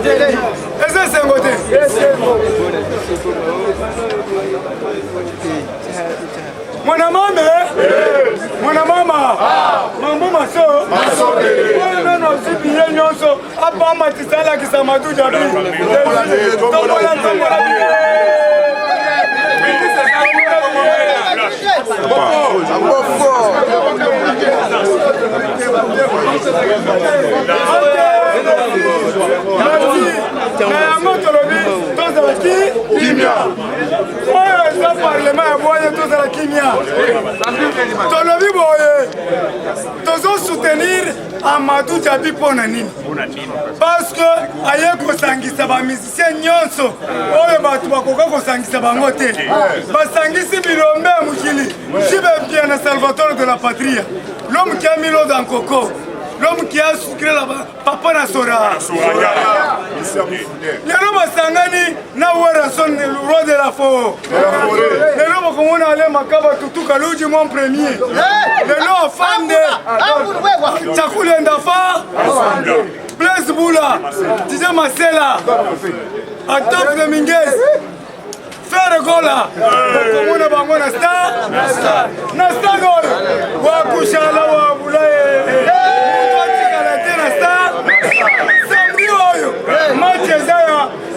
eza esengo te mwana mama mambo maso nano zibiye nyonso apamba tisalakisa matuja bi tombola na yango tolobi tozalaki kimia oyo eza parlema ya boye tozala kimia tolobi boye tozosoutenir Amadou Djabi mpona nini parce que aye kosangisa bamusicien nyonso oyo bato bakoka kosangisa bango te basangisi bilombe ya mokili jibepia na salvatore de la patria l'homme qui a mis l'eau dans coco l'homme qui a sucré la papa na sora lelo basangani na Werason le roi de la forêt lelo bakomona ale makaba tutuka luji mon premier lelo afande chakule ndafa Blaise Boula Tija Masela Atop de Minguez Frère Gola bakomona bango na star goy wakushala wa bulaye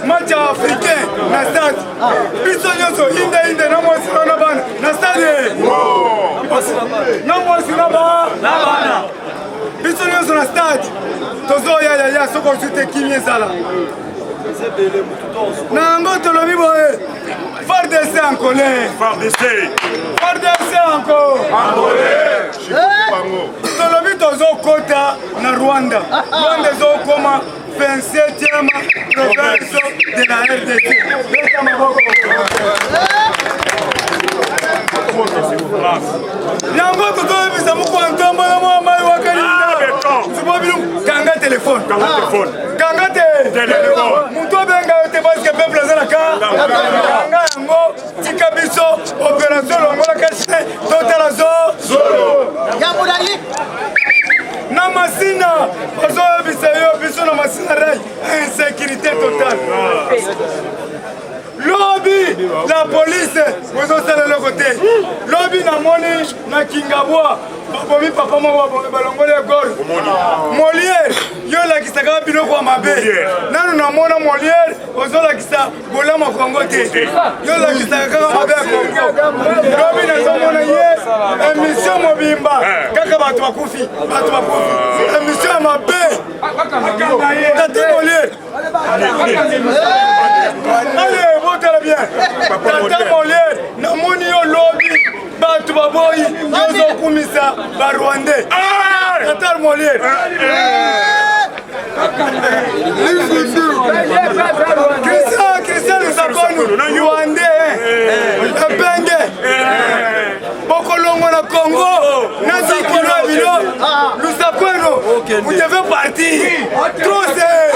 match africain na stade biso nyonso inde na mwasi na bana na stade na mwasi na bana biso nyonso na stade tozoyaya soko sute kimi ezala na yango tolobi boye FARDC en colère FARDC encore tolobi tozokota na Rwanda ezokoma 27e province de la RDC. Yango toto bisa mukwantombo ya mai wakalinda. Subabilu kanga telefone. Kanga telefone. Muto benga te parce que peuple za ka. Kanga yango tika biso opération longola kashine totala zolo. Yamudali. Na masina ozo bisayo biso na masina rai insécurité totale lobby la police ozo sala le côté lobby na moni na Kingabwa bomi papa mo balongole gol Molière yo la kisaka biloko ya mabe nanu na mona Molière ozo la kisa bolama Kongo te yo la kisaka mabe Kongo lobby na zo mona ye émission mobimba kaka bato bakufi émission ya mabe tati Molière allez botala bien tata Molière na moni yo lobby bato baboyi yozo kumisa ba Rwandais tata Molière Christian Lusakonu Rwandais Epenge Bokolongo na Congo Nazikino Abilo Lusakonu vous devez partir trop c'est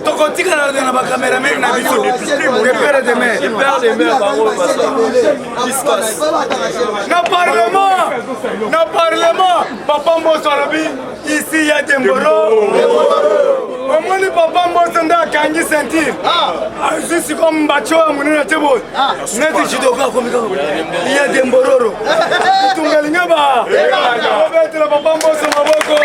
tokotika na ba cameraman na biso le père de mer na parlement papa Mbosso lobi ici il y a Demboro omoni papa Mbosso nda kangi sentir juste comme bacho munina tebo neti chidoka komika il y a Dembororo tungalinga ba obetela papa Mbosso maboko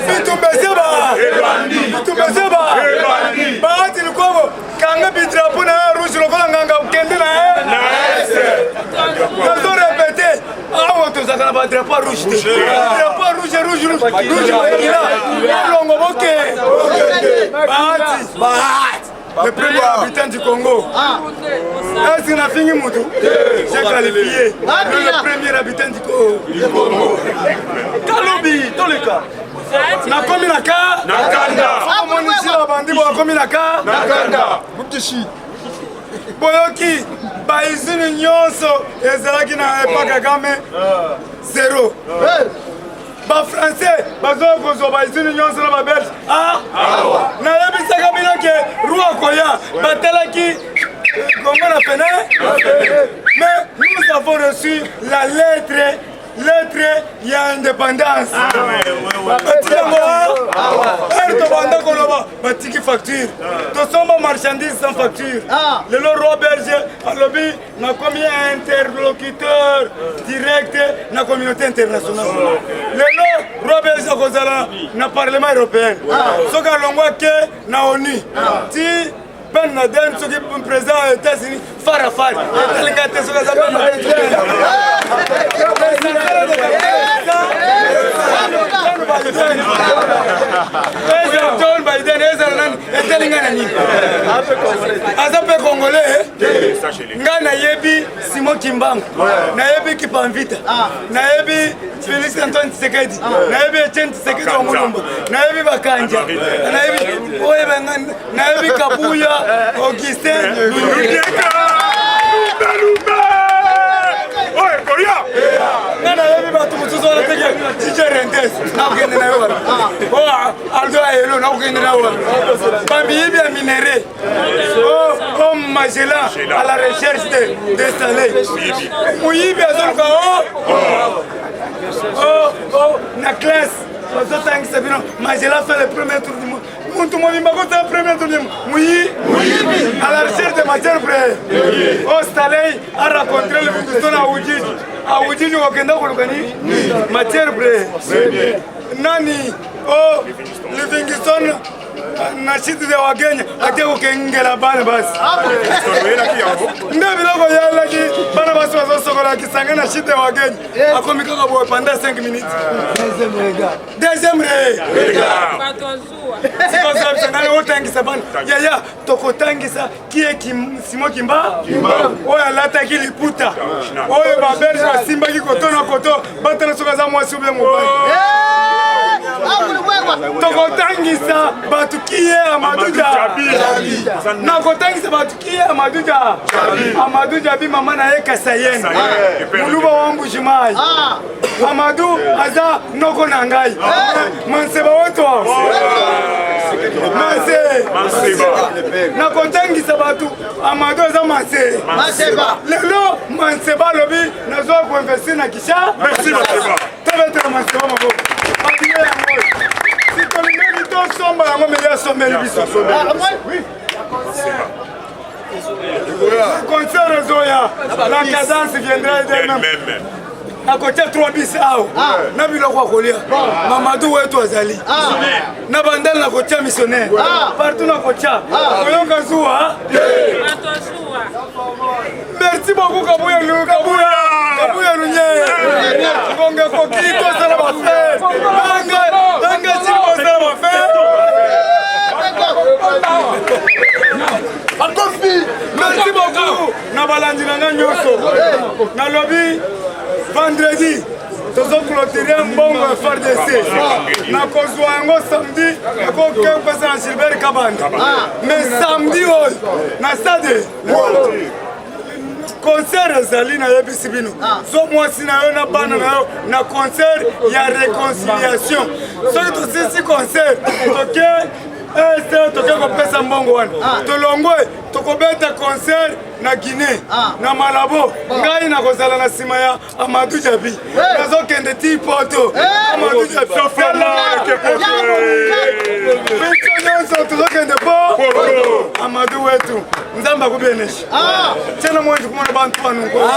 Bitumbezeba Bahati Lukobo Kanga bidrapo na rouge lokola nganga ukende na Nazo répété awa tozaka ba drapeau rouge drapeau rouge longo boke Bahati le premier habitant du Congo. Est-ce qu'il a fini Moutou? J'ai qualifié le premier habitant du Congo. Kalobi, dans le cas. Nakomi naka nakanda omonisi la bandi bakomi naka nakanda mutishi boyoki baizini nyonso ezalaki na epaka game 0 ba français bazokozwa baizini nyonso na babelge nayebisaka bino ke roi koya batelaki Congo na pene mais nous avons reçu reçu la lettre il y a indépendance. Batiki facture. Nous sommes marchandises sans facture. Le Robert Alobi n'a commis un interlocuteur direct dans la communauté internationale. Le Robert Kozala dans le Parlement européen. Ce que l'on voit que na ONU. Ben Laden, ce qui est président des États-Unis, Farafar. John Biden est congolais. Ngana yebi Simon Kimbangu, nayebi Kipamvita, nayebi Félix Antoine Tshisekedi, nayebi Etienne Tshisekedi wa Mulumba, nayebi Bakanja, nayebi Kabuya, Augustin Lundeka. Nana yebi batu mutuzo na teke Tijerendes na kugende na yora. Aldo ayelo na kugende na yora. Bambi yebi a minéré. Oh Magellan à la recherche de soleil. Muyibi azoluka na classe. Magellan fait le premier tour du monde. Muntu mobimba ko ta premier tour du monde. Muyi à la recherche de matière première. Oh Staley a rencontré le Livingstone à Ujiji. À Ujiji wakenda kulukani matière première. Nani oh Livingstone na shiti de wagenya ate ukengela bana basi. Ndio biloko yala ki bana basi wazosokola kisangana shiti de wagenya. Akomika kwa pendant 5 minutes. Deuxième regard. Sikosabisangana otangisa bana. Yaya tokotangisa kie Simon Kimba. Oyo alata kiliputa. Oyo baberge basimba kikotona koto batana sokaza mwasi ube mobali. Tokotangisa batukie Amadou Jabi. Nakotangisa batukie Amadou Jabi. Amadou Jabi mama na ye Kasayeni. Muluba wangu Jimai. Amadou aza noko nangai. Manseba wetu. Manseba. Nakotangisa batu Amadou aza Manseba. Lelo Manseba lobi nazo ko investir na Kisha. Merci Manseba. Tabete Manseba mabo. Si tu mérites ton sombre, on va sommer le biso. Oui. Concert Zoya, la cadence viendra d'elle-même. À côté 3 bis na biloko kolia Mamadou wetu azali na bandal na kotia missionnaire partout na kotia koyoka zuwa merci beaucoup Kabuya lunye konge kokito sala ba fe banga simo sala ba fe merci beaucoup na balandi na nyoso na lobby vendredi, nous avons clôturé un bon FRDC. Nous avons samedi, nous avons fait Gilbert Kabanda. Mais samedi, nous avons concert Zali na yebisi bino. So mwasi na yo na bana na yo na concert ya réconciliation. So to concert, toke kopesa mbongo wana. Tolongwe tokobeta concert na Guinée na Malabo ngai na kozala na sima ya Amadou Jabi nazo kende ti poto Amadou Jabi so tokende po Amadou wetu nzamba kubeneshi tena mwanzo kumona bantu banungo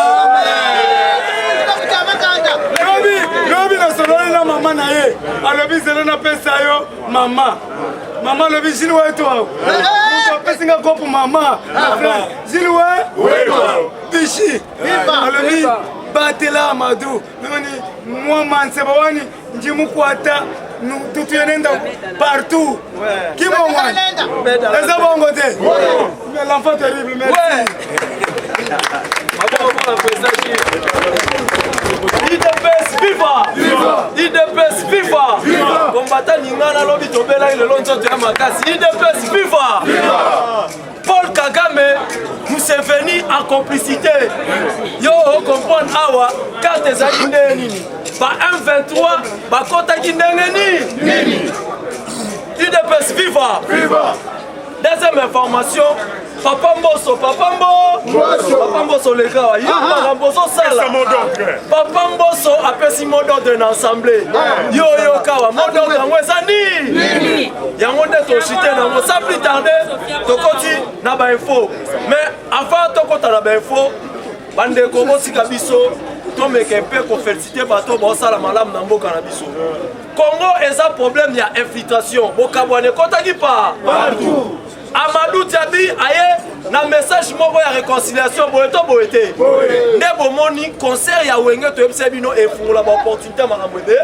lobi na sololi na mama na ye alobi zelo na pesa yo mama lobi jini wetu hao pesinga kopu mama Zilwe Bishi alobi batela Amadou noni moi Manseba wani njimukwata tutu yenenda partout kimongwa eza bongo te l'enfant terrible merci IDPS viva! IDPS viva! Combattant Ningana lobi tobela ile lonzo te makasi IDPS viva! Paul Kagame nous est venu en complicité. Yo comprendre awa carte za nini. Ba M23 ba kota nini. IDPS viva! Deuxième information, Papa Mboso Papa Mbosso le gars, yo Maramboso sala. Papa Mbosso apesi mot d'ordre dans l'assemblée. Yo kawa mot d'ordre yango ezani. Yango nde to chité nango sans plus tarder tokoti na ba info. Mais avant tokota na ba info, bande ko bosika biso to meke pe ko féliciter bato bo sala malamu na mboka na biso. Congo eza problème ya infiltration. Bokabwane kotaki pa partout. Amadou Diaby aye na message moko ya réconciliation boeto boete. Nde bomoni concert ya wenge to ebise bino efungula ba opportunité makambo ebe.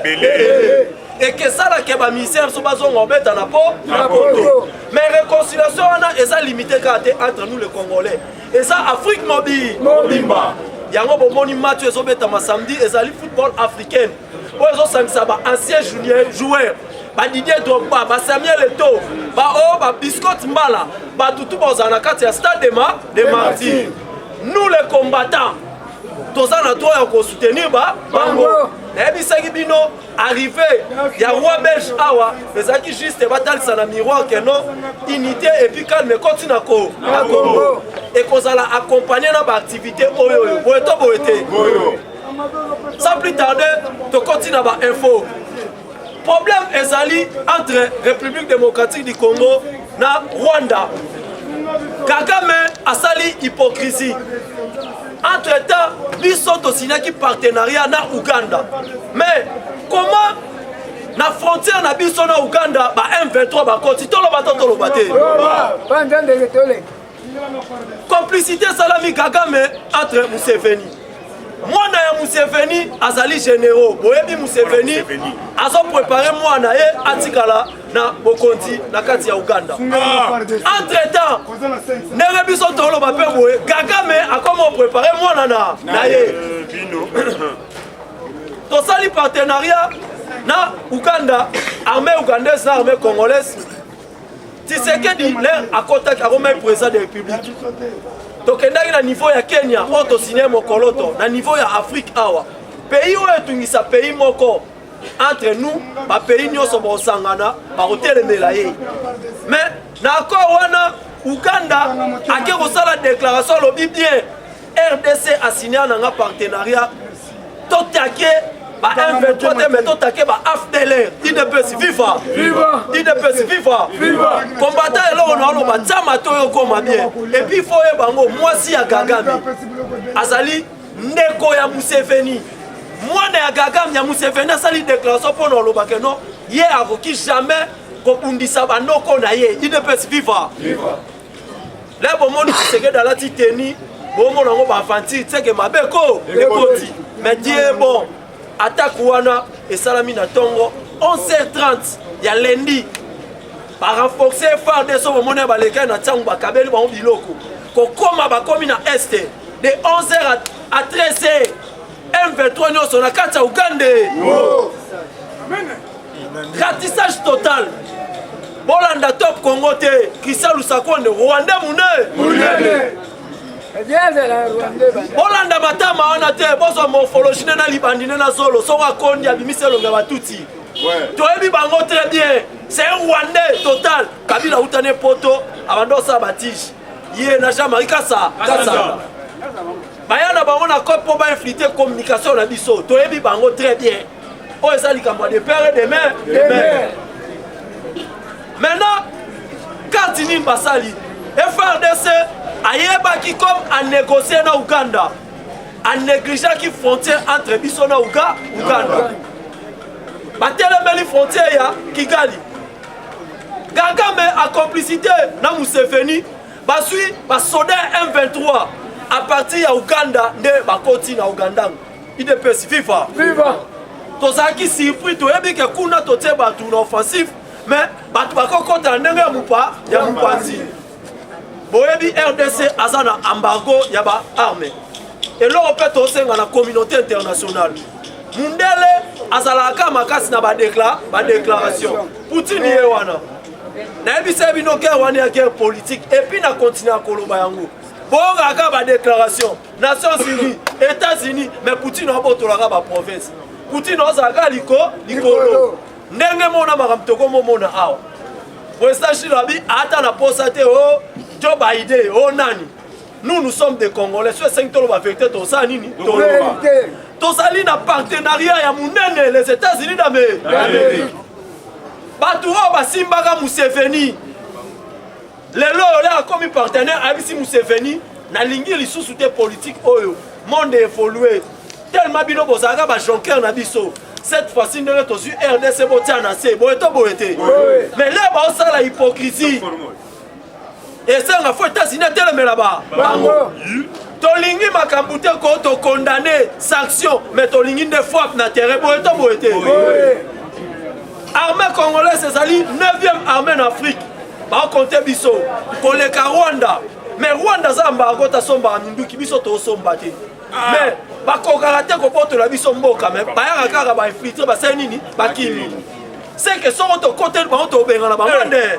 Et que ça la keba misère so bazongo beta na poto. Mais réconciliation wana eza limité entre nous les Congolais. Et ça Afrique mobimba. Yango bomoni match ezobeta ma samedi ezali football africain. Ozo sangisa ba ancien joueur. Ba Didier Drogba, ba Samuel Eto'o, ba Biscotte Mbala, ba Tutu Bozana kati ya stade de Martyrs. Nous les combattants, toza na toi ya ko soutenir bango. Na bisaki bino arrivé ya roi belge awa, ezaki juste batalisa na miroir que non unité et puis calme continue na Congo. Et kozala accompagner na ba activité oyo boete. Sans plus tarder, to continue na ba info. Problème ezali entre République démocratique du Congo na Rwanda. Kagame asali hypocrisie. Entre-temps, biso to signaki partenariat na Uganda. Mais comment na frontière na biso na Uganda ba M23 ba koti tolo bate. Complicité salami Kagame entre Museveni. Mwana ya Museveni azali généraux. Boyebi Museveni azo préparer mwana ye atikala na bokonzi na kati ya Uganda. Entre temps, nere biso tolo ba pe boye Kagame akoma préparer mwana na ye. To sali partenariat na Uganda, armée ougandaise na armée congolaise. Tshisekedi l'air à contact à Romain président de la République. Tokendaki na niveau ya Kenya, oto signé mokoloto, na niveau ya Afrique awa. Pays oyo tungisa pays moko entre nous, ba pays nyoso bosangana, ba hotelemela ye. Mais na accord wana Uganda ake kosala déclaration lobi bien RDC a signé un partenariat totake ba M23 mais totake ba AFDLR IDPS viva combattant eloko na oloba nzama to yo koma bien et puis foye bango mwasi ya Kagame azali ndeko ya Museveni mwana ya Kagame ya Museveni asali déclaration pour no loba que non ye akoki jamais kopundisa bandoko na ye IDPS viva là bomoni Tshisekedi dans la titeni bomona ngo ba avanti tseke mabeko ekoti mais Dieu bon attaque wana et salami na tongo 11h30 ya lundi ba renforcer phare de so bomona ba leka na tsangu ba kabeli ba biloko kokoma ba komi na est de 11h à 13h M23 nyoso na kati ya Uganda ratissage total bolanda top Congo te Christian Lusakonde Rwanda munene bolanda matama wana te bozo morphologie na libandine na solo soka kondi abimiselo nga batuti toyebi bango très bien c'est un Rwandais total Kabila utane poto abando sa batige ye na Jean-Marie Kassa bayana bango na kopo ba infiltrer communication na biso toyebi bango très bien o esa likambo de père et de mère maintenant Katini Basali FRDC ayebaki comme à négocier na Uganda à négliger qui frontière entre biso na Uganda batelemeli frontière ya Kigali Kagame a complicité na Museveni basui basoda M23 à partir ya Uganda nde bakoti na Uganda IDPS viva tozaki surpris toyebi ke kuna totie batu na offensif mais batu bakokota ndenge ya mupanzi boyebi RDC azana embargo ya ba armée et l'on peut aussi dans la communauté internationale mundele azalaka makasi na ba déclaration Poutine ye wana na ebisa bino guerre wana ya guerre politique et puis na continuer à koloba yango bonga ba déclaration Nations Unies États-Unis mais Poutine a botolaka ba province Poutine ozaka likolo ndenge mona makamtoko momona awa Westashi labi ata na posate o Joe Biden o nani nous sommes des Congolais. Sur 5 tolo va vérité to ça nini. To sali na partenariat ya munene les États-Unis d'Amérique. Batu o ba simbaka Museveni. Lelo là comme partenaire abisi Museveni na lingi lisusu te politique oyo. Monde évolué. Tellement bino bozaka ba jonker na biso. Cette fois-ci nous sommes sur RDC botiana c'est boeto boete. Mais là ba ça la hypocrisie. Et ça nga faut États-Unis tellement là-bas. Tolingi makambute ko to condamner sanction mais tolingi de frappe na terrain boeto boete. Armée congolaise c'est ali 9e armée en Afrique. Ba compter biso pour le Rwanda. Mais Rwanda za mbago ta somba minduki biso to somba te. Mais bakokaka te kobotola biso mboka mais bayaka kaka ba infiltrer ba c'est nini ba kimi. C'est que son to côté ba to benga na bango nde.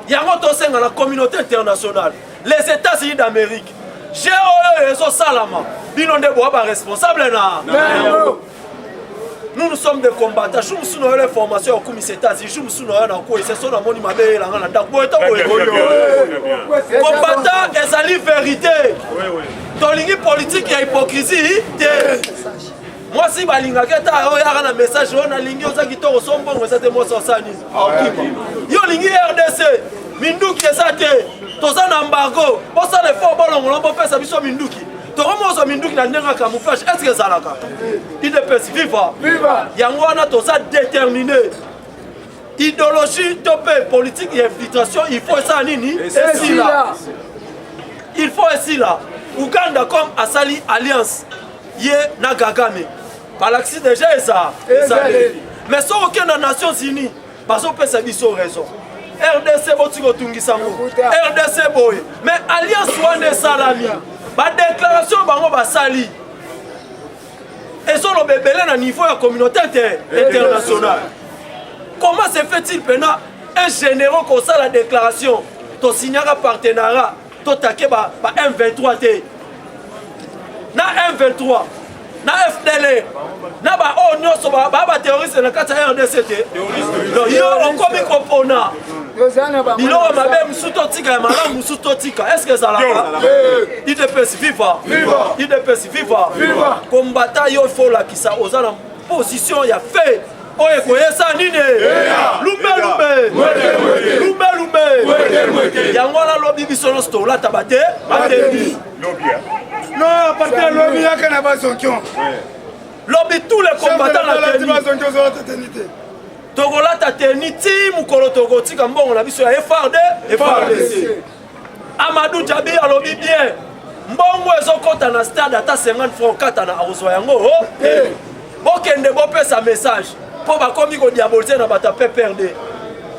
Yango to senga la communauté internationale. Les États-Unis d'Amérique. J'ai oyo salama. Bino nde bo ba responsable na. Nous sommes des combattants. Je suis dans les formations comme les États-Unis. Je suis dans les cours. C'est ça la moni mabé la ngana dak. Combattant ezali vérité. Tolingi politique et hypocrisie. Moi si balinga keta oya na message on a lingi ozaki to sombongo ça te moi ça sani. Yo lingi RDC. Minduki ezate. Toza na embargo. Bosa le fort bolongo lombo pesa biso Minduki. Toromozo Minduki na ndenga camouflage. Est-ce que ça la ka? Il est pèse viva. Yango wana toza déterminé. Idéologie topé politique et infiltration, il faut ça nini? Et là. Il faut ici là. Ouganda comme Asali Alliance. Yé na Gagame. Galaxie déjà ça. Mais sans aucune Nations Unies, parce qu'on peut s'habiller raison. RDC botiko tungisango. RDC boy. Mais Alliance wane salami. Ba déclaration bango ba sali. Et sur le bébé à niveau de la communauté internationale. Comment se fait-il maintenant un général comme ça la déclaration to signera partenariat to take ba M23 T. Na M23 na FDL na ba onyo so ba terroriste na kata RDC T. Yo on comme compona. Bilo mabe musuto tika ya malamu musuto tika. Est-ce que ça la va? IDPS viva. IDPS viva. Combattant yo faut la kisa ozana position ya fait. Oye koyesa nini? Lumbe. Yango la lobby biso sto la tabate. Non, à partir de lobby ya kana ba sonkion. Lobby tous les combattants la tenue. Togola tateniti mukolo togo tika mbongo na biso ya FRDC. Amadou Djabi alobi bien. Mbongo ezokota na stade ata 50 francs kata na auzwa yango. Bokende bopesa message. Po bakomi ko diaboliser na bata PPRD.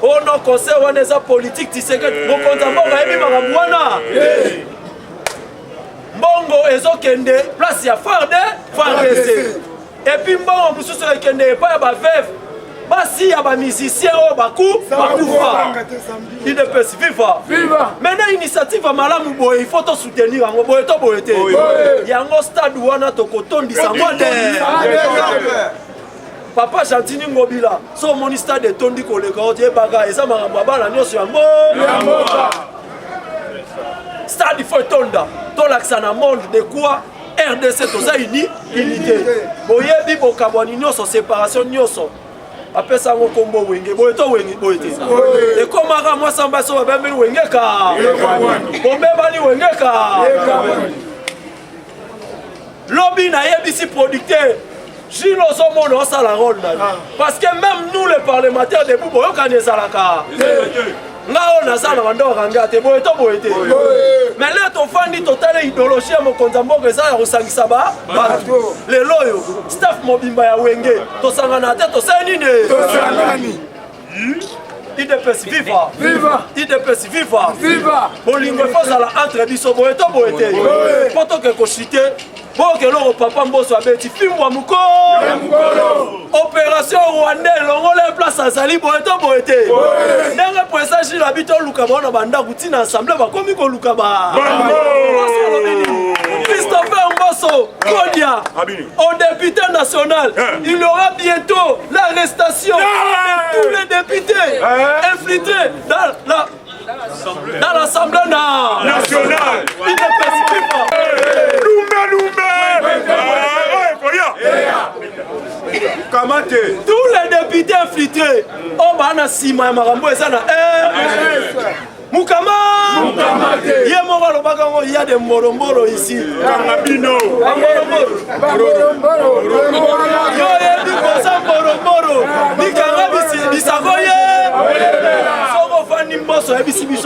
Oh non conseil wana eza politique tiseke bokonza mbongo yebi makambo wana. Mbongo ezokende place ya FRDC. Et puis mbongo mususu ekende pa ba veuve. Basi ya ba musicien o bakufa. IDPS viva. Maintenant initiative malamu boye il faut to soutenir yango boye to boyete. Yango stade wana to kotondi sango nde. Papa Chantini Ngobila so moni stade tondi koleka otie baga eza makambo bana nyoso yango. Stade faut tonda. To laksa na monde de quoi RDC to za unité. Boye bi bokabwani nyoso séparation nyoso. Après ça on combo wenge boyeto wenge boyete et comme ara moi samba so ba mbeli wenge ka bombe bani wenge ka lobby na yebisi producteur Gino Somo no sala rôle parce que même nous les parlementaires de Bubo yokane salaka ngao na sana wando ranga te boyeto boyete mais là to fandi total idéologie mo konzambo eza ya rusangisa ba le loyo staff mobimba ya wenge to sangana te to senine to sangani IDPS viva IDPS viva bolingo fozala entre biso boyeto boyete poto ke ko chiter pour que le papa Mbosso abeti fimbwa mukolo opération Rwanda longole place à Sali boeto boete ndenge presage la bito luka bona banda kutina ensemble ba komi ko luka ba Christopher Mbosso Kodia au député national il y aura bientôt l'arrestation de tous les députés infiltrés dans dans l'Assemblée nationale. Tous les députés infiltrés, oh bana sima marambo ezana Mukama, il y a des moromboro ici. Kamabino.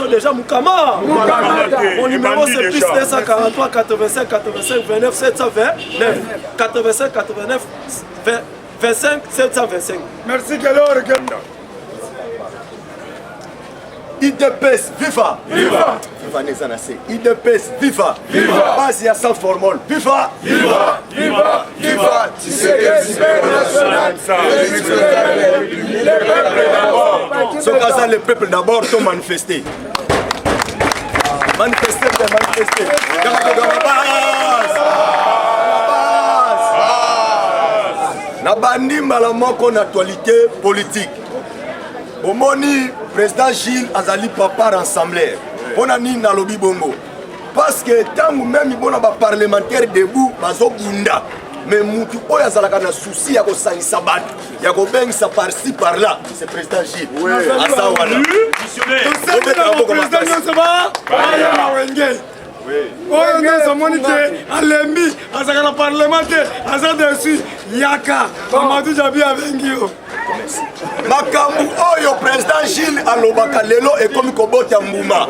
Déjà Mukama. Mon numéro c'est plus 243 85 85 29 729 85 89 25 725. Merci Galor. IDPS, viva! Viva! Viva Nezanase. IDPS, viva! Viva! Base à sans formol, viva! Viva! Viva! Viva! Tu sais que c'est national. Ce cas-là, le peuple d'abord t'ont manifesté. Manifester. Nabandi malamoko en actualité politique. Au moni, président Gilles Azali Papa rassembleur. On a ni na lobby bongo. Parce que tant même bon ba parlementaire debout, bazo bunda. Mais mutu oya zalaka na souci ya ko sangisa bat. Ya ko bengisa par-ci par-là, c'est président Gilles. Oui. Asa wana. Président non va. Aya mawenge. Oui. Oh non, ça monite alembi, azaka na parlementaire, asa dessus yaka. Mamadou Jabi avengio. Makambu oyo président Gilles alobaka lelo ekomi kobota mbuma.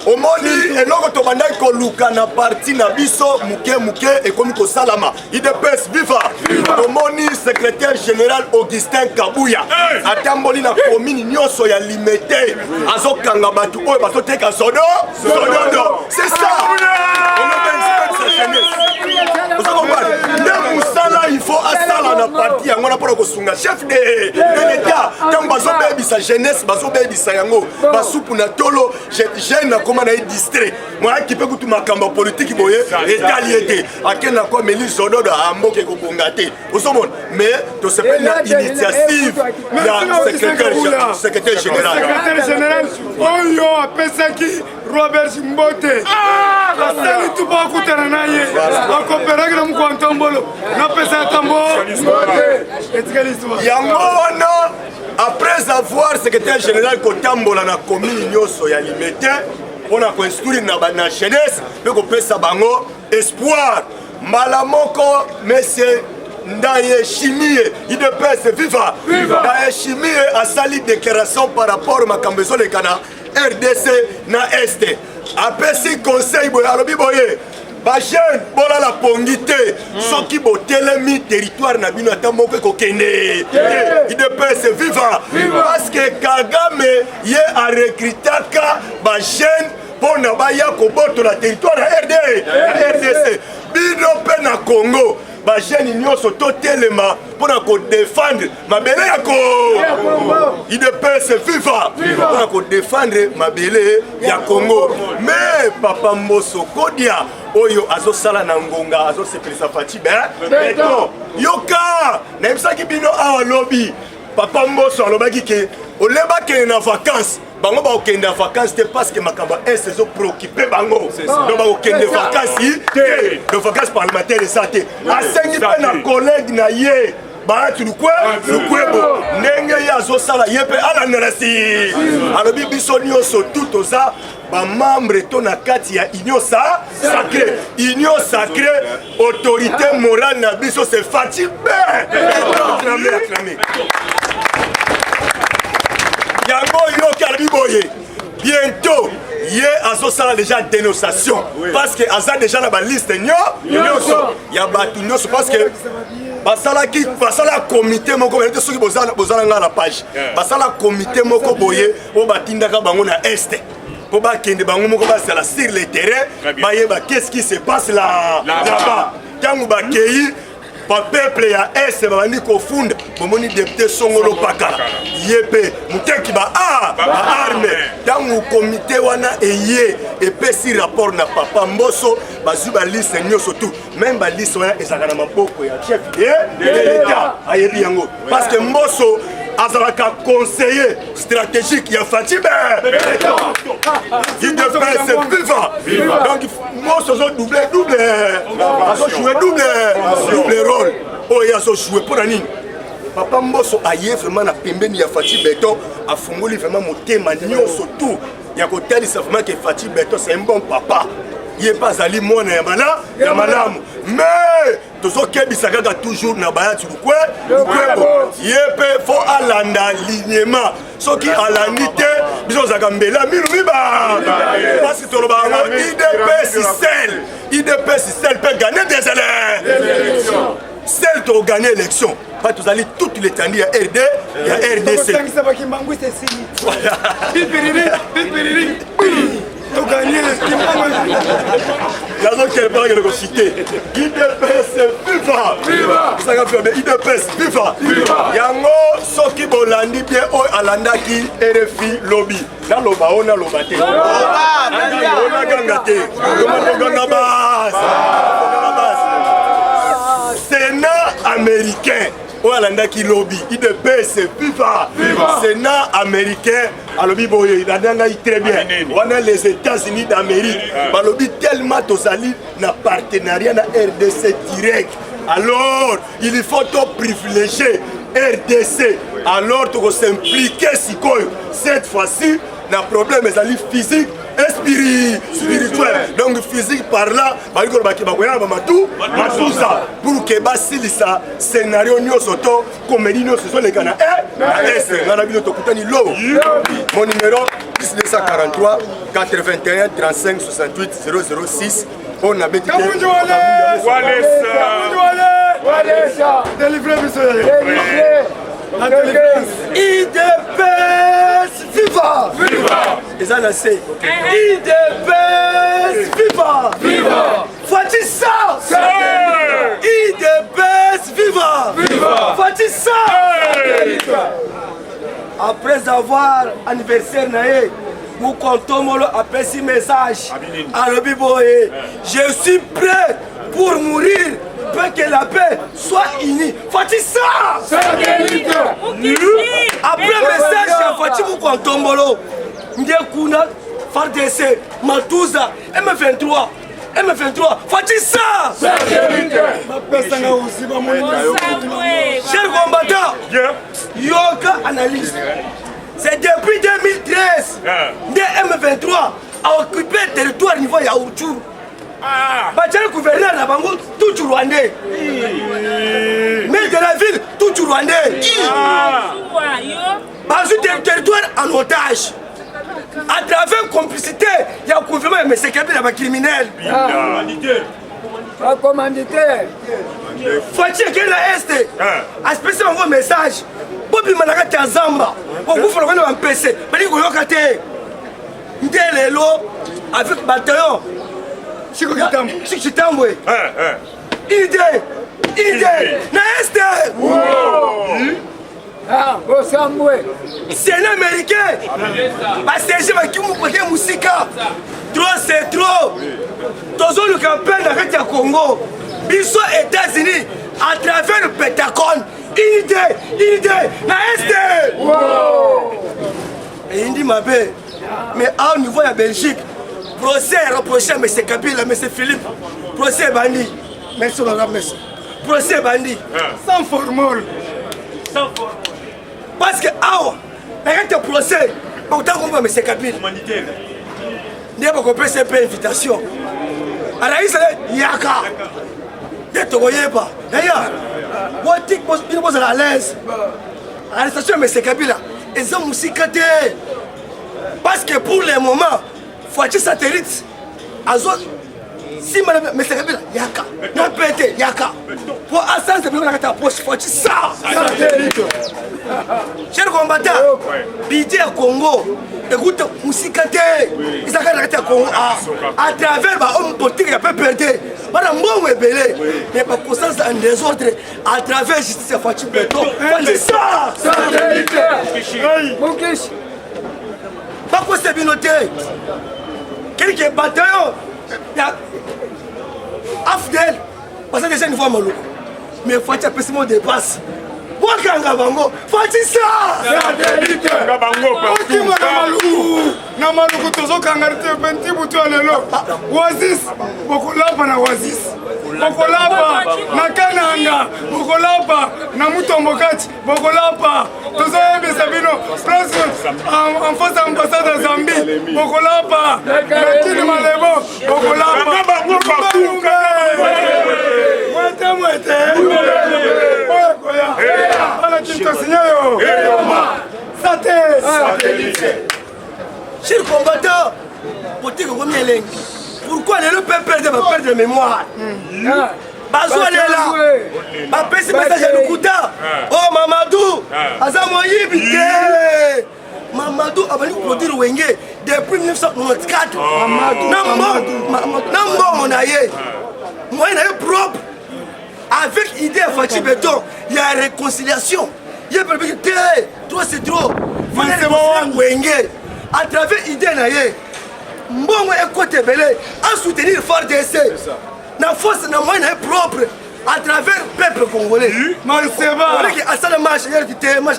Omoni eloko tobanda koluka na parti na biso muke ekomi kosalama. IDPS viva. Omoni secrétaire général Augustin Kabouya atamboli na commune nyonso ya Limete azokanga batu oyo bazoteka sodo. C'est ça. Il faut asala na parti yango na pona kosunga chef de l'État tant bazo baby sa jeunesse bazo baby sa yango basupu na tolo jeune na koma na distrait moi qui peut kutu makamba politique boye état lié akena ko meli zododo amboke ko bongate osomon mais to s'appelle la initiative la secrétaire général oyo apesaki Robert Mbote asali tu pa kutana naye akopera na mkontombolo na pesa tambo yango wana après avoir secrétaire général kotambola na commune nyonso ya Limete pona ko instruire na jeunesse pe ko pesa bango espoir malamoko monsieur Ndaye Chimie IDPS viva Ndaye Chimie asali déclaration par rapport à makambezo le kana RDC na Este apesi conseil boye alobi boye ba jeune bola la pongité soki botelemi territoire na bino ata moko kokende IDPS viva parce que Kagame ye a recrutaka ba jeune pona baya kobotola territoire ya RDC bino pe na Congo ba jeune nyonso totelema pona ko défendre mabele ya Congo IDPS viva pona ko défendre mabele ya Congo mais papa Mboso Kodia oyo azosala na ngonga azosepelisa Fati beto yoka na imsaki bino awa lobby papa Mboso alobaki ke oleba ke na vacances bango ba okende vacances te parce que makamba saison préoccupé bango donc ba okende vacances de vacances parlementaires et ça te asengi pe na collègue na ye ba tu lukwebo ndenge ya azosala ye pe ala nerasi alobi biso nyonso tout oza ba membre to na kati ya union sacrée autorité morale na biso c'est Fati acclamé yango yo kalbi boye bientôt ye azosala déjà dénonciation parce que aza déjà na ba liste nyonso ya batu nyonso parce que basala comité moko bete soki bozala nga la page basala comité moko boye o batindaka bango na este po bakende bango moko basala sur le terrain bayeba qu'est-ce qui se passe là-bas tango bakei pa peuple ya est babandi kofunda bomoni député Songolo Pakala yepe muteki ba arme tango comité wana eye epesi rapport na papa Mboso bazu ba liste nyonso tout même ba liste wana ezaka na maboko ya chef de l'État ayebi yango parce que Mboso azalaka conseiller stratégique ya Fachi Beto. IDPS viva. Donc moi ce sont double rôle. Oh il y a ce jouer pour la nini. Papa Mbosso aye vraiment na pembeni ya Fachi Beto a fungoli vraiment motema nyonso tout. Ya kotalisa vraiment que Fachi Beto c'est un bon papa. Il n'est pas allé moi na malamu. Mais tozo kebisa kaka toujours na baya tu quoi? Yepe fo alanda alignement. Soki alandi te biso zakambela milumiba. Parce que toloba IDPS seul peut gagner des élections. Celle qui a gagné l'élection, tous allez toutes les tandis à RD, il y a RDC. Voilà. Il y a d'autres qui parlent de cité. IDPS viva. Ça va faire IDPS viva. Yango soki bolandi bien o alanda ki RFI lobby. Na loba ona loba te. Ona ganga te. Ganga bas. Sénat américain. O alanda ki lobby. IDPS viva. Sénat américain. Alobi boye, la danga est très bien. On a les États-Unis d'Amérique. Balobi tellement tosali na partenariat na RDC direct. Alors, il faut privilégier RDC. Alors, tu vas s'impliquer si cette fois-ci, na problème est physique et spirituel. Donc physique par là, pour que basilisa scénario nyosoto comédie nyosoto les Ghana mon numéro 1943 81 35 68 006 on a béti IDPS viva! Les annoncés. IDPS viva! Fachi ça! IDPS viva! Fachi ça! Après avoir anniversaire naé, vous comptons après ce message. Je suis prêt pour mourir. Pour que la paix soit unie. Fachi ça! Après message, Fachi Mukontombolo, Ndiekuna, FARDC, Matouza, M23, Fachi ça! Chers combattants, Yoka analyse. C'est depuis 2013 que M23 a occupé le territoire niveau Yaoutchou. Le gouverneur de la Bango, tout rwandais. Maire de la ville, tout rwandais. Dans un territoire en otage. À travers la complicité, il y a un gouvernement, mais c'est quelqu'un qui est criminel. Un commanditaire. Fachi qui est la Est. A spécialement un message. Bobi Malaka Tazamba. Pour vous faire un PC. Mais il y a un côté. Ndélelo avec bataillon. Chikitambwe. Idée. Na Est. C'est un américain. Parce que j'ai musika. Trop c'est trop. Tous les campagnes avec le Congo. Ils sont aux États-Unis à travers le Pentagone. Idée. Na Est. Et il dit ma belle. Mais au niveau de la Belgique. Procès reproché à M. Kabila, M. Philippe. Procès bandit. Merci, merci. Procès bandit. Sans formule. Parce que, avec le procès, autant qu'on voit M. Kabila. Il n'y a pas compris cette invitation. À la liste, il y a qu'à. Ne voyez pas. D'ailleurs, il pose à l'aise. À la station de M. Kabila, ils ont aussi caté. Parce que pour le moment, Fachi satellite, si madame M. Kabila, yaka, non pété, yaka. Pour Assane, c'est bien la poche, Fachi ça. Chers combattants, Bidé à Congo, écoute, Moussikate, ils ont la Congo à travers l'homme politique qui a perdu. Madame Mbongo est belé, mais pas conscience en désordre à travers justice à Fachi Beto. Fachi ça. Pas quoi c'est bien noté. Quelques bataillons, il y a Afdel, parce que déjà une fois malou. Mais Fachi a passé mon dépasse. wakanga bango fatisa okima na maluku tozokanga te penti butu ya lelo Oasis bokolapa na Oasis bokolapa na Kananga bokolapa na Mutombokati bokolapa tozoyebisa bino place en face ambassade ya Zambie bokolapa na Kini Malebo bokolapa mwete ala kintosinyeyo Chers combattants, pourquoi les perdre va perdre mémoire? Bazoua est là. Après ce message à Lukuta. Oh Mamadou, Azamo Yibite. Mamadou a venu produire Wenge depuis 1994. Nambo on a eu. Moi il est propre. Avec idée à Fatih Béton, il y a réconciliation. Il y a problème que toi c'est trop. Wenge. À travers l'idée, Mbongo est côté belé à soutenir FARDC. La force n'a moyen propre à travers le peuple congolais. Mais c'est pas. On est à ça le match, il y a des matchs,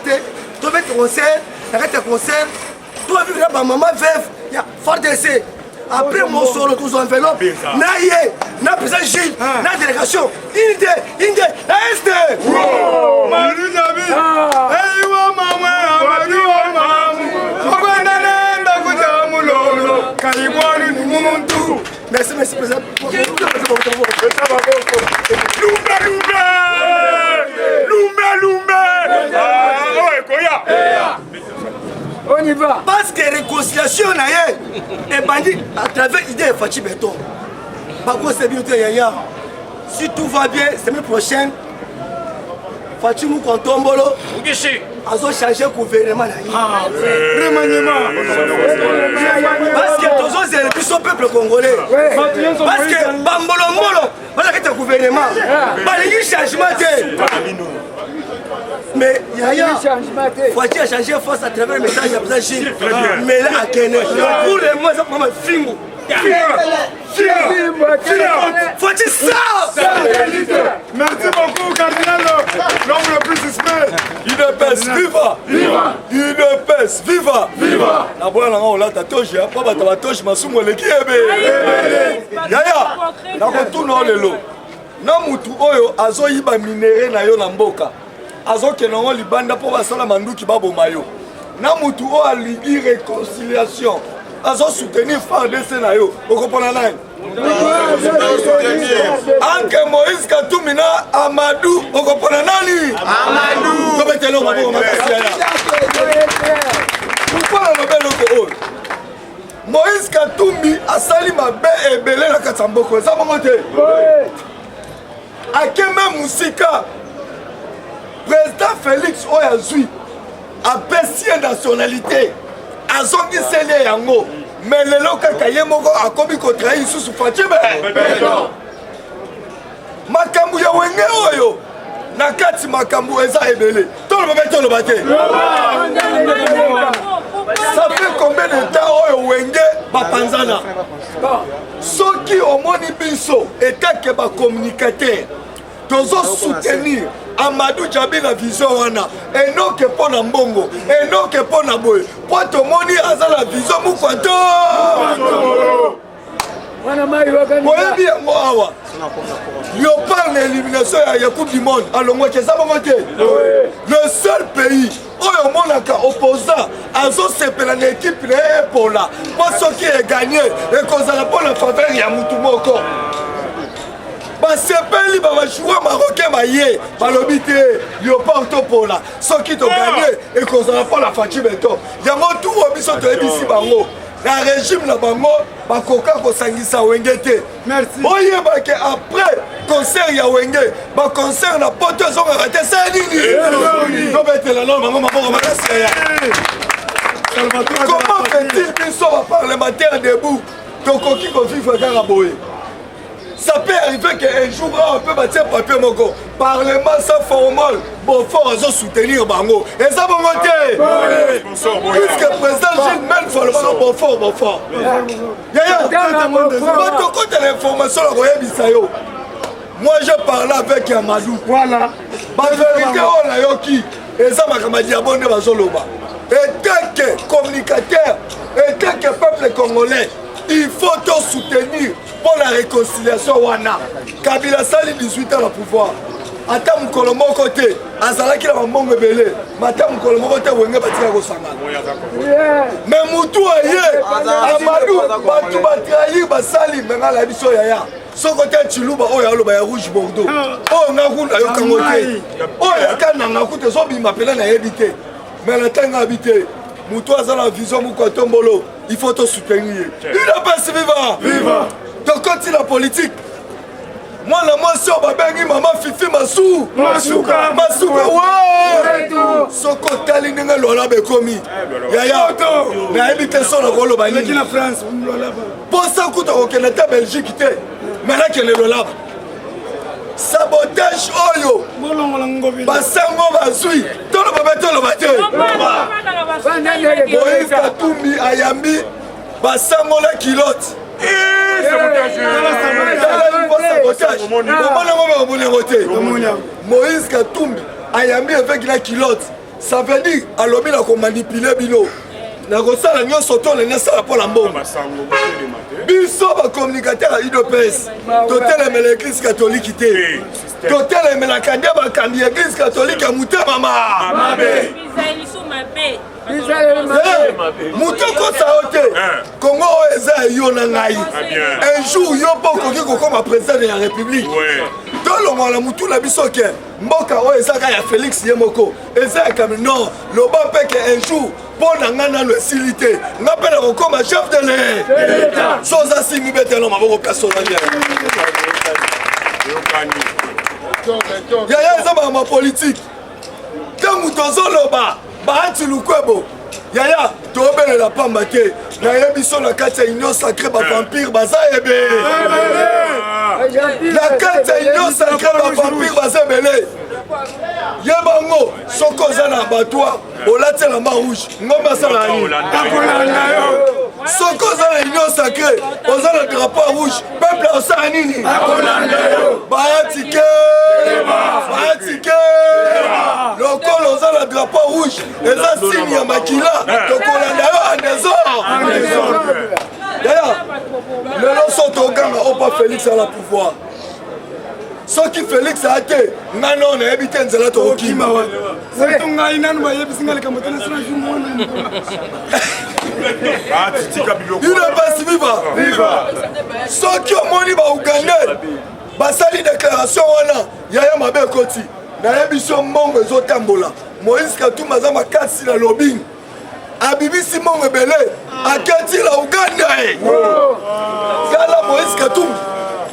tu vas te concert, arrête le concert, tu vas vivre là-bas, maman veuve, il y a FARDC. Après mon solo, tous les enveloppes, naïe, na président Gilles, na délégation, Inde, la Est. Manu Jabi, Eywa Mamwe, Amadou Mamou, Ogwendane, Ndakujamulolo, Kalimwani Numuntu. Merci, président. On y va. Parce que réconciliation est bandit à travers l'idée de Fatih Béton. Par contre, c'est bien, si tout va bien, semaine prochaine, Fatih Moukontombolo a changé le gouvernement. Parce que tous les électeurs sont peuple congolais. Parce que Bambolo, voilà que le gouvernement. Il y a un changement. Mais Yaya, Fatih a changé force à travers le message de la Chine. Mais là, à Kenya, pour les mois, ça prend Fingo. Fatih ça. Merci beaucoup, cardinal. L'homme le plus suspect. UDPS, viva! UDPS, viva! Na bwana nga olata toshi apa bato batoshi masumu eleki ebe. Yaya, nakotuna lelo. Na mutu oyo azoyiba minere na yo na mboka. Azokena ngo libanda po basala manduki baboma yo. Na mutu oyo aligi réconciliation. Azo soutenir FARDC na yo. Okopona nani? Anke Moïse Katumbi na Amadou okopona nani? Amadou. Tobetelo maboko makasi ya. Pourquoi on appelle le oyo? Moïse Katumbi asali mabe ebele na katamboko. Eza bongo te. Akeme musika. Président Félix oyo azwi apesi nationalité. Azongiseli yango. Mais le local kaya moko akomi kotrahi susu Fatih Béton. Makambu ya wenge oyo na kati makambu eza ebele. Tolo bate. Ça fait combien de temps oyo wenge bapanzana? Soki omoni biso etake ba communicateur tozo soutenir Amadou Jabi la vision wana enoke pona mbongo enoke pona boye po tomoni aza la vision mukwato oyebi yango awa Léopard na élimination ya Coupe du Monde alongwaki eza bongo te le seul pays oyo omonaka opposant azosepela na équipe na ye epola po soki eganye ekozala mpona faveur ya mutu moko basepeli bajoueur marocain baye balobi te Léopard topola soki toganye ekozala mpona Fatih Béton yango tuo biso toyebisi bango na régime na bango bakoka kosangisa wenge te oyebake après concert ya wenge baconcert na poto ezongaka te se nini tobetela nano bango maboko makasi ya comment fait-il biso baparlementaire debout tokoki kovivre kaka boye? Ça peut arriver qu'un jour on peut battre papier moko. Parlement sans formol, bon fort à soutenir bango. Et ça va monter. Puisque le président Gilles mène formation bon fort. Yaya, votre côté l'information la royaume Bisayo. Moi je parlais avec Amadou. Voilà. bavérité oyo nayoki eza makambo ya diabo nde bazoloba. Étant que communicateur, étant que peuple congolais, il faut te soutenir pour la réconciliation wana. Kabila sali 18 ans au pouvoir. Ata mukolo moko te azalaki na bambongo ebele mata mukolo moko te wenge batika kosangana. Mais mutu aye Amadou batu batrahir basali menga la biso yaya. Soko te Chiluba oyo aloba ya rouge bordeaux. Oyo ngakunda yo kango te. Oyo kananga kute so bima pela na yebite. Mais la tanga habité. Mutu azala vision muko tombolo. Il faut te soutenir. Il a pas vivant. Viva. Donc quand la politique. Moi la moisson babengi maman Fifi Masou. Masuka ouais. Soko tali ninga lola be komi. Yaya. Na habité son na kolo bani. Qui na France lola ba. Posa kuta ko Canada Belgique te. Mais là qu'elle est lola. Sabotage oyo. Basango bazui. Tolo baba tolo bate. Moïse Katumbi ayambi basango la kilote. Moïse Katumbi ayambi avec la kilote. Ça veut dire alobi la ko manipuler bino. Na kosala nyonso to na sala pour la mbongo. Biso ba communicateur à UDPS. Totel mais l'église catholique té. Totel mais la kandia ba kandi église catholique à Mouté mama. Mabe. Moutoko saote Congo eza yo na ngai. Un jour yo poko ki kokoma président de la République. Tolongo la mutu na biso ke mboka o eza ka ya Félix Yemoko. Eza comme non, loba pe que un jour pour ngana le silité. Ngapela kokoma chef de l'État. Soza simi betelo maboko kasola ya. Ya eza ma politique. Quand mutozo loba Bahati Lukwebo, Yaya, Tobele la Pambate, Nayebiso la carte union sacrée, ba vampire, baza ebe. La carte union sacrée, ba vampire, baza ebele. Yebango, Soko Zana Batwa, Olate la Marouche, Ngomba Salani. Soko Zana union sacrée, Ozana le drapeau rouge, peuple au Sanini. Bahati Ke, Loko Ozana le drapeau rouge, et ça signe ya Makila, Tokolanda en désordre. D'ailleurs, le nom sont au gang, Opa Félix à la pouvoir. Ceux qui Félix a été, non, on a habité en Zalato Okima. C'est ton gars, il n'a pas eu de camouflage. Il n'a pas si viva. Ceux qui ont moni ba Ougandais, basali déclaration wana, Yaya Mabe Koti, Nayabiso Mongo Zotambola, Moïse Katumbi Mazama Katsi la lobbying, Abibi Simon Ebele, Akati la Ouganda. Kala Moïse Katumbi.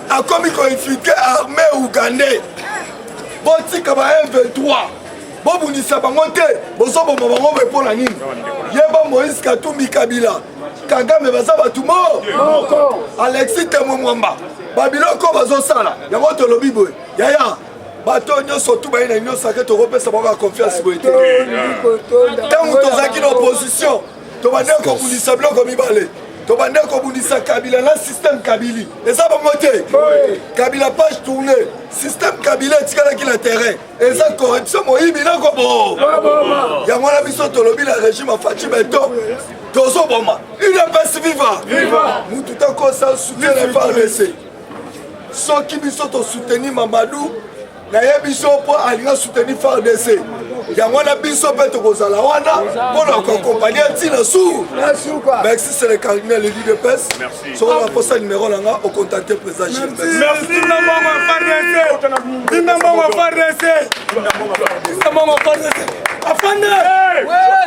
A commis qu'on infiltré armée ougandais. Boti kaba M23. Bobu ni sabangote. Boso bobo bobo pour la nine. Yeba Moïse Katumbi Kabila. Kagame baza batumo. Alexis Temomwamba. Babiloko bazo sala. Yango to lobi boy. Yaya. Bato nyonso tout baina nyonso sacré to repesa baba confiance boité. Tango tozaki na opposition. To bande ko bulisa bloko mibale. Tobande ko bundisa Kabila na système Kabili. Et ça va monter. Kabila page tournée. Système Kabila tikala ki la terrain. Et ça corruption moyibi na ko bo. Ya mwana biso tolobi la régime a Fachi Beto. Tozo boma. Il est pas viva. Viva. Mutu ta ko sa soutenir les FARDC. So ki biso to soutenir Mamadou. Na ye biso po alinga soutenir FARDC. Ya mwana biso peto kozala wana pour accompagner Tina Sou. Merci, c'est le cardinal de l'UDPS. Merci. Sur la poste numéro là au contacter président Gilles. Merci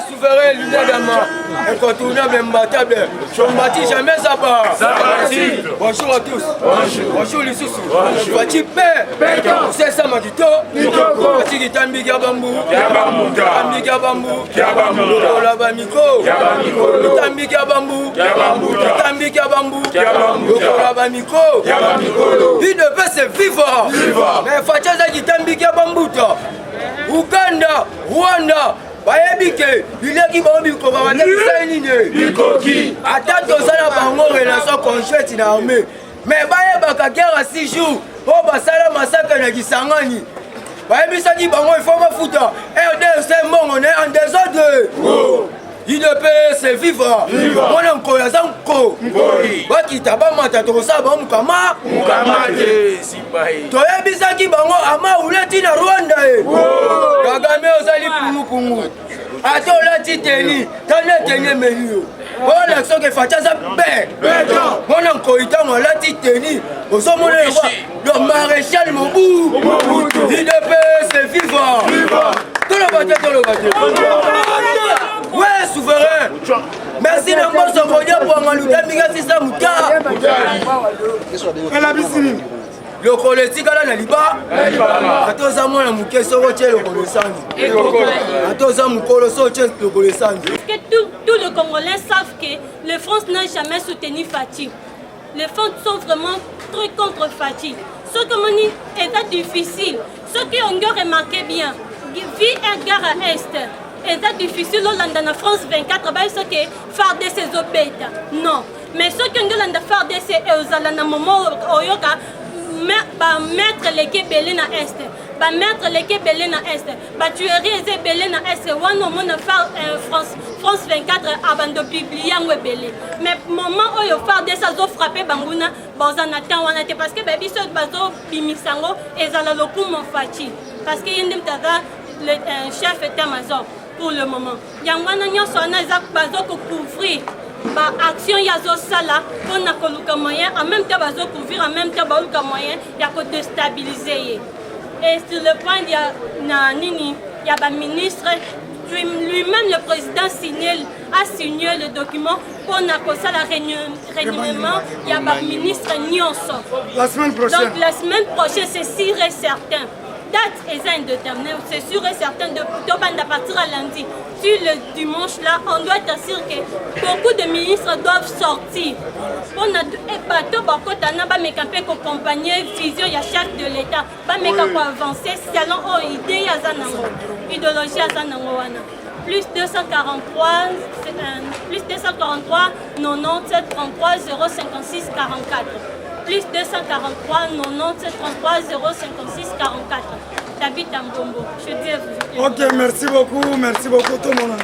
souverain, l'unanimement, incontournable, imbattable. Je ne bâtis jamais ça part. Bonjour à tous. Bonjour les sous. Voici Père. C'est ça, Magito. Voici Gitambi Gabambu. Gitambi Gabambu. Lokola Bamiko. Gitambi Gabambu. Gitambi Gabambu. Lokola Bamiko. Il ne peut se vivre. Mais Fachaza Gitambi Gabambu. Uganda, Rwanda. Bayebike, bileki bambiko bamatisa nini bikoki ata tozala bango relation conjointe na armée mais bayebaka guerre à 6 jours o basala massacre na Kisangani bayebisaki bango ifo mafuta RDC mbongo ne en désordre UDPS viva mwana nkolo aza nko bakita bamata tokosala bango mukama toyebisaki bango ama uleti na Rwanda Kagame ozali pungupungu ate olati teni tana teni emelio oyo soki faci aza be mwana nkolo ntango alati teni ozomona le maréchal Mobutu UDPS viva toloba te ouais souverain merci de moi ce moyen pour ngaluta miga sisa muta Elle a bisini. le politique là na liba atoza mwana muke soko tie le kolesani atoza mukolo soko tie le kolesani. Que tous les Congolais savent que les France n'a jamais soutenu Faci. Les France sont vraiment très contre Faci. Ce que mon est difficile. Ce qui ont remarqué bien, vie et gare à Est. C'est difficile dans la France 24, parce que faire de ces obètes. Non. Mais ce qui ont faire de ces aux moment mettre les Kébélés na Est. Mettre les Kébélés na Est. Tuerie et Belé na Est. One au monde faire France 24 avant de publier un Belé. Mais moment où il faire de ces eaux frappées Bangouna, Bozanatan, parce que baby ce bazo bimisango et zalaloku mon fachi. Parce qu'il y a le chef état-major. Pour le moment, il y a un couvrir l'action Sala pour na moyen, en même temps couvrir, en même temps moyen, il y a déstabiliser. Et sur le point il y a un ministre lui-même le président a signé le document pour la réunion, il y a un ministre Nyonso. La semaine prochaine. Donc la semaine prochaine c'est sûr et certain. Date est indéterminée, c'est sûr et certain de partir à lundi. Sur le dimanche là, on doit être sûr que beaucoup de ministres doivent sortir. On a bateau pour accompagner vision ya chef de l'État, pour avancer selon idée idéologie plus 243 97 33 056 44. Plus 243 97 33 056 44. David Tambombo. Je dis à vous. Ok, merci beaucoup tout le monde.